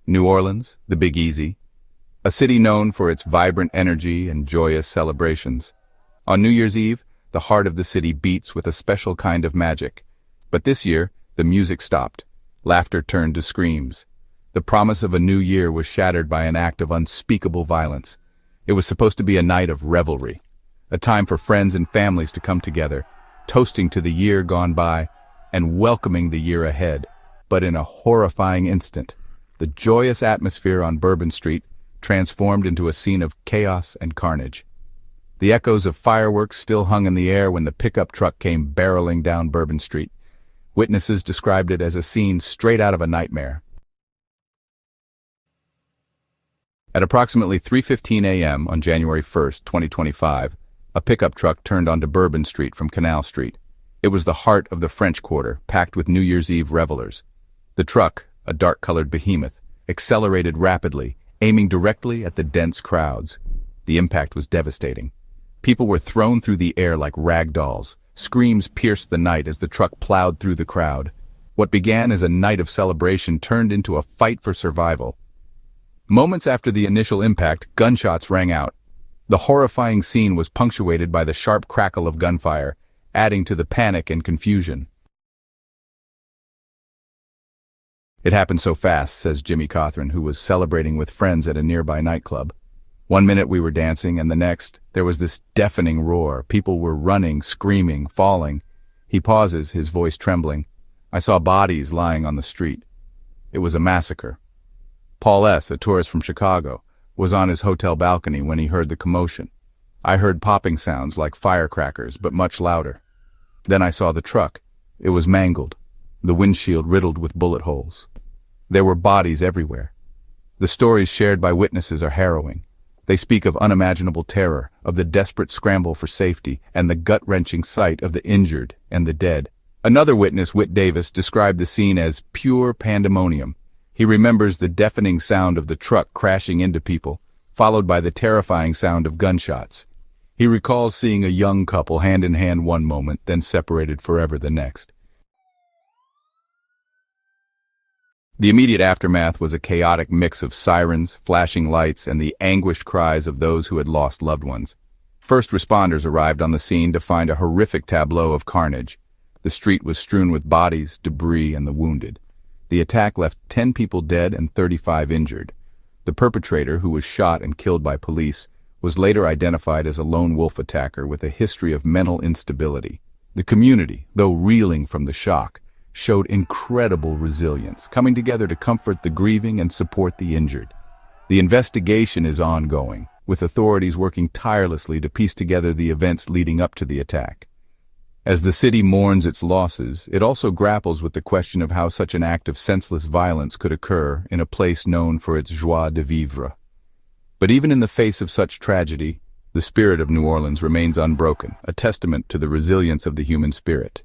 New Orleans, the Big Easy, a city known for its vibrant energy and joyous celebrations. On New Year's Eve, the heart of the city beats with a special kind of magic. But this year, the music stopped. Laughter turned to screams. The promise of a new year was shattered by an act of unspeakable violence. It was supposed to be a night of revelry, a time for friends and families to come together, toasting to the year gone by and welcoming the year ahead. But in a horrifying instant, the joyous atmosphere on Bourbon Street transformed into a scene of chaos and carnage. The echoes of fireworks still hung in the air when the pickup truck came barreling down Bourbon Street. Witnesses described it as a scene straight out of a nightmare. At approximately 3:15 a.m. on January 1st, 2025, a pickup truck turned onto Bourbon Street from Canal Street. It was the heart of the French Quarter, packed with New Year's Eve revelers. The truck, a dark-colored behemoth, accelerated rapidly, aiming directly at the dense crowds. The impact was devastating. People were thrown through the air like rag dolls. Screams pierced the night as the truck plowed through the crowd. What began as a night of celebration turned into a fight for survival. Moments after the initial impact, gunshots rang out. The horrifying scene was punctuated by the sharp crackle of gunfire, adding to the panic and confusion. "It happened so fast," says Jimmy Cothran, who was celebrating with friends at a nearby nightclub. "One minute we were dancing, and the next, there was this deafening roar. People were running, screaming, falling." He pauses, his voice trembling. "I saw bodies lying on the street. It was a massacre." Paul S., a tourist from Chicago, was on his hotel balcony when he heard the commotion. "I heard popping sounds like firecrackers, but much louder. Then I saw the truck. It was mangled, the windshield riddled with bullet holes. There were bodies everywhere." The stories shared by witnesses are harrowing. They speak of unimaginable terror, of the desperate scramble for safety, and the gut-wrenching sight of the injured and the dead. Another witness, Whit Davis, described the scene as pure pandemonium. He remembers the deafening sound of the truck crashing into people, followed by the terrifying sound of gunshots. He recalls seeing a young couple hand in hand one moment, then separated forever the next. The immediate aftermath was a chaotic mix of sirens, flashing lights, and the anguished cries of those who had lost loved ones. First responders arrived on the scene to find a horrific tableau of carnage. The street was strewn with bodies, debris, and the wounded. The attack left 10 people dead and 35 injured. The perpetrator, who was shot and killed by police, was later identified as a lone wolf attacker with a history of mental instability. The community, though reeling from the shock, showed incredible resilience, coming together to comfort the grieving and support the injured. The investigation is ongoing, with authorities working tirelessly to piece together the events leading up to the attack. As the city mourns its losses, it also grapples with the question of how such an act of senseless violence could occur in a place known for its joie de vivre. But even in the face of such tragedy, the spirit of New Orleans remains unbroken, a testament to the resilience of the human spirit.